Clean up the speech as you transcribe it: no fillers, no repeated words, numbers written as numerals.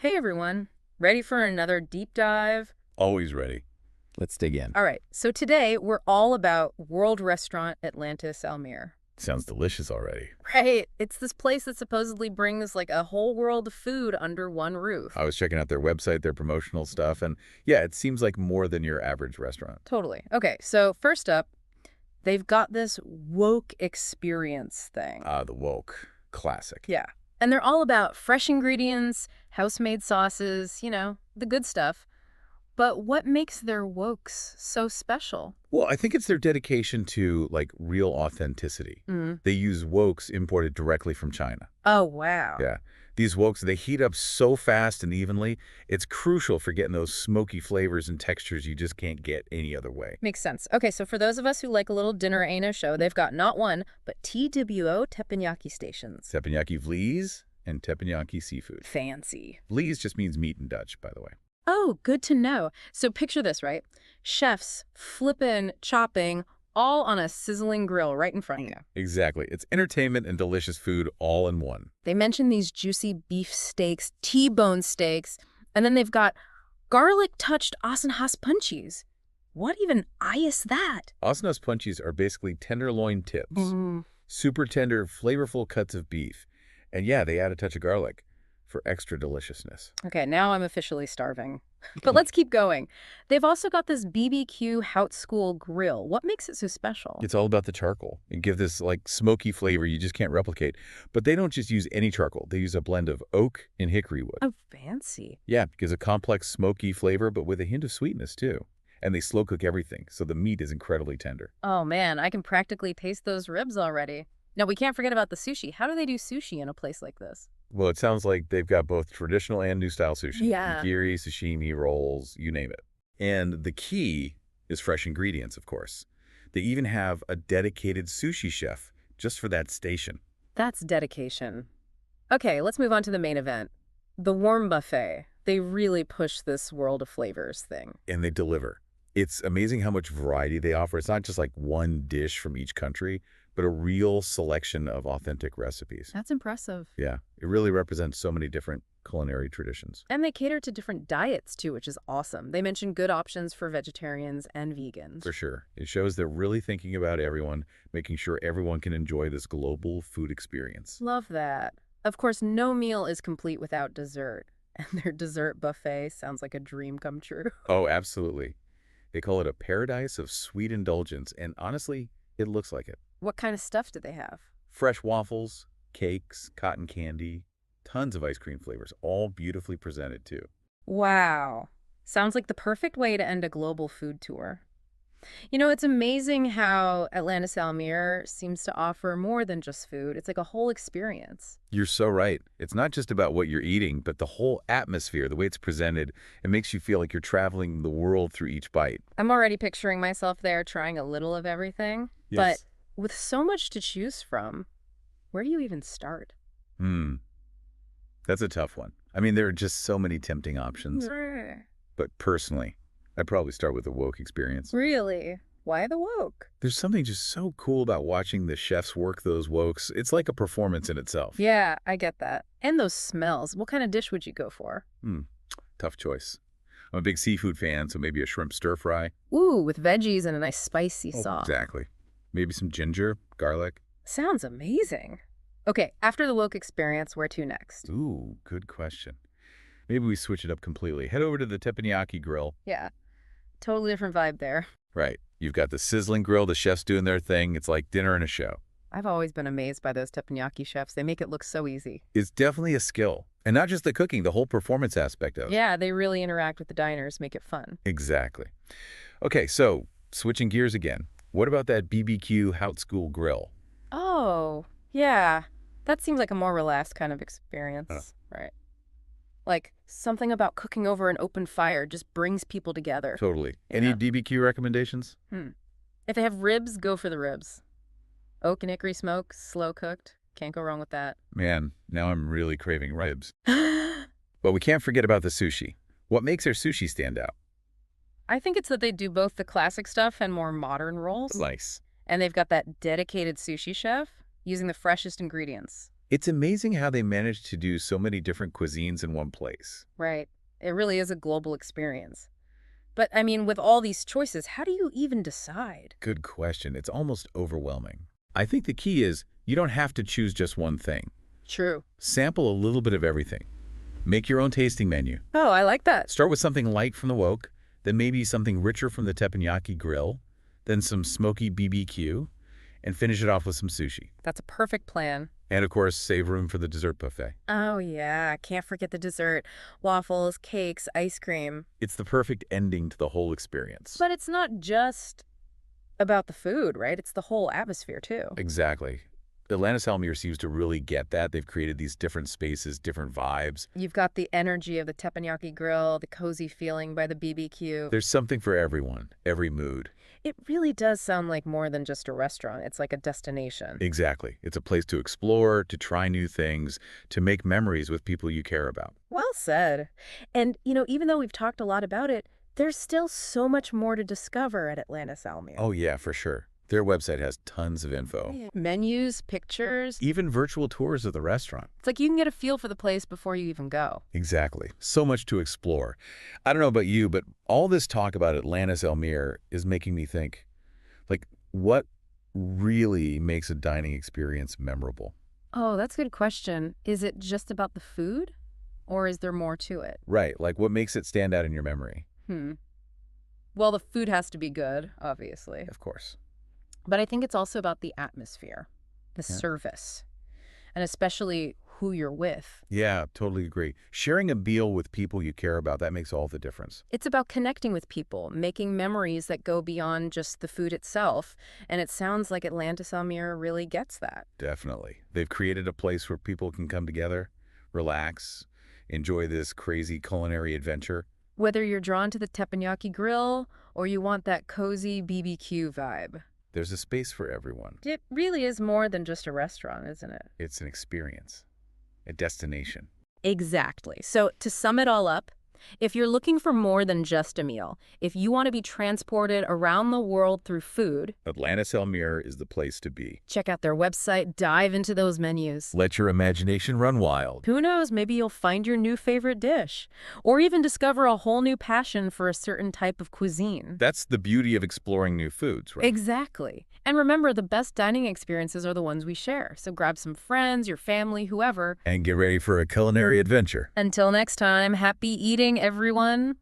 Hey everyone, ready for another deep dive? Always ready. Let's dig in. All right, so today we're all about World Atlantis, Almere. Sounds delicious already. Right, it's this place that supposedly brings like a whole world of food under one roof. I was checking out their website, their promotional stuff, and yeah, it seems like more than your average restaurant. Totally. Okay, so first up, they've got this woke experience thing. The woke. Classic. Yeah, and they're all about fresh ingredients, house-made sauces, the good stuff. But what makes their wokes so special? Well, I think it's their dedication to, real authenticity. They use wokes imported directly from China. Oh, wow. Yeah. These wokes, they heat up so fast and evenly, it's crucial for getting those smoky flavors and textures you just can't get any other way. Makes sense. Okay, so for those of us who like a little dinner ain't a show, they've got not one, but TWO teppanyaki stations. Teppanyaki vlees and teppanyaki seafood. Fancy. Vlees just means meat in Dutch, by the way. Oh, good to know. So picture this, right? Chefs flipping, chopping, all on a sizzling grill right in front of you. Exactly. It's entertainment and delicious food all in one. They mentioned these juicy beef steaks, T-bone steaks, and then they've got garlic-touched Asenhas punchies. What even is that? Asenhas punchies are basically tenderloin tips. Super tender, flavorful cuts of beef. And yeah, they add a touch of garlic for extra deliciousness. Okay, now I'm officially starving. But let's keep going. They've also got this BBQ Hout School grill. What makes it so special? It's all about the charcoal. It gives this smoky flavor you just can't replicate. But they don't just use any charcoal. They use a blend of oak and hickory wood. Oh, fancy. Yeah, it gives a complex smoky flavor, but with a hint of sweetness too. And they slow cook everything, so the meat is incredibly tender. Oh man, I can practically taste those ribs already. Now, we can't forget about the sushi. How do they do sushi in a place like this? Well, it sounds like they've got both traditional and new style sushi. Yeah. Nigiri, sashimi, rolls, you name it. And the key is fresh ingredients, of course. They even have a dedicated sushi chef just for that station. That's dedication. Okay, let's move on to the main event. The warm buffet. They really push this world of flavors thing. And they deliver. It's amazing how much variety they offer. It's not just one dish from each country, but a real selection of authentic recipes. That's impressive. Yeah, it really represents so many different culinary traditions. And they cater to different diets, too, which is awesome. They mention good options for vegetarians and vegans. For sure. It shows they're really thinking about everyone, making sure everyone can enjoy this global food experience. Love that. Of course, no meal is complete without dessert. And their dessert buffet sounds like a dream come true. Oh, absolutely. They call it a paradise of sweet indulgence, and honestly, it looks like it. What kind of stuff do they have? Fresh waffles, cakes, cotton candy, tons of ice cream flavors, all beautifully presented too. Wow. Sounds like the perfect way to end a global food tour. It's amazing how Atlantis Almere seems to offer more than just food. It's like a whole experience. You're so right. It's not just about what you're eating, but the whole atmosphere, the way it's presented. It makes you feel like you're traveling the world through each bite. I'm already picturing myself there trying a little of everything. Yes. But with so much to choose from, where do you even start? That's a tough one. I mean, there are just so many tempting options. But personally, I'd probably start with the woke experience. Really? Why the woke? There's something just so cool about watching the chefs work those wokes. It's like a performance in itself. Yeah, I get that. And those smells. What kind of dish would you go for? Tough choice. I'm a big seafood fan, so maybe a shrimp stir fry. Ooh, with veggies and a nice spicy sauce. Exactly. Maybe some ginger, garlic. Sounds amazing. Okay, after the woke experience, where to next? Ooh, good question. Maybe we switch it up completely. Head over to the teppanyaki grill. Yeah, totally different vibe there. Right. You've got the sizzling grill, the chefs doing their thing. It's like dinner and a show. I've always been amazed by those teppanyaki chefs. They make it look so easy. It's definitely a skill. And not just the cooking, the whole performance aspect of it. Yeah, they really interact with the diners, make it fun. Exactly. Okay, so switching gears again. What about that BBQ Hout School grill? Oh, yeah. That seems like a more relaxed kind of experience, right? Like, something about cooking over an open fire just brings people together. Totally. Any BBQ recommendations? If they have ribs, go for the ribs. Oak and hickory smoke, slow cooked. Can't go wrong with that. Man, now I'm really craving ribs. But we can't forget about the sushi. What makes their sushi stand out? I think it's that they do both the classic stuff and more modern rolls. Nice. And they've got that dedicated sushi chef using the freshest ingredients. It's amazing how they managed to do so many different cuisines in one place. Right. It really is a global experience. But, I mean, with all these choices, how do you even decide? Good question. It's almost overwhelming. I think the key is you don't have to choose just one thing. True. Sample a little bit of everything. Make your own tasting menu. Oh, I like that. Start with something light from the wok, then maybe something richer from the teppanyaki grill, then some smoky BBQ, and finish it off with some sushi. That's a perfect plan. And of course, save room for the dessert buffet. Oh, yeah. Can't forget the dessert. Waffles, cakes, ice cream. It's the perfect ending to the whole experience. But it's not just about the food, right? It's the whole atmosphere, too. Exactly. Atlantis Almere seems to really get that. They've created these different spaces, different vibes. You've got the energy of the teppanyaki grill, the cozy feeling by the BBQ. There's something for everyone, every mood. It really does sound like more than just a restaurant. It's like a destination. Exactly. It's a place to explore, to try new things, to make memories with people you care about. Well said. And, even though we've talked a lot about it, there's still so much more to discover at Atlantis Almere. Oh yeah, for sure. Their website has tons of info. Yeah. Menus, pictures. Even virtual tours of the restaurant. It's like you can get a feel for the place before you even go. Exactly. So much to explore. I don't know about you, but all this talk about Atlantis Almere is making me think, what really makes a dining experience memorable? Oh, that's a good question. Is it just about the food? Or is there more to it? Right. What makes it stand out in your memory? Well, the food has to be good, obviously. Of course. But I think it's also about the atmosphere, the Yeah. service, and especially who you're with. Yeah, totally agree. Sharing a meal with people you care about, that makes all the difference. It's about connecting with people, making memories that go beyond just the food itself. And it sounds like Atlantis Almere really gets that. Definitely. They've created a place where people can come together, relax, enjoy this crazy culinary adventure. Whether you're drawn to the teppanyaki grill or you want that cozy BBQ vibe. There's a space for everyone. It really is more than just a restaurant, isn't it? It's an experience, a destination. Exactly. So to sum it all up, if you're looking for more than just a meal, if you want to be transported around the world through food, Atlantis Almere is the place to be. check out their website, dive into those menus. Let your imagination run wild. Who knows, maybe you'll find your new favorite dish, or even discover a whole new passion for a certain type of cuisine. That's the beauty of exploring new foods, right? Exactly. And remember, the best dining experiences are the ones we share. So grab some friends, your family, whoever. And get ready for a culinary adventure. Until next time, happy eating, everyone.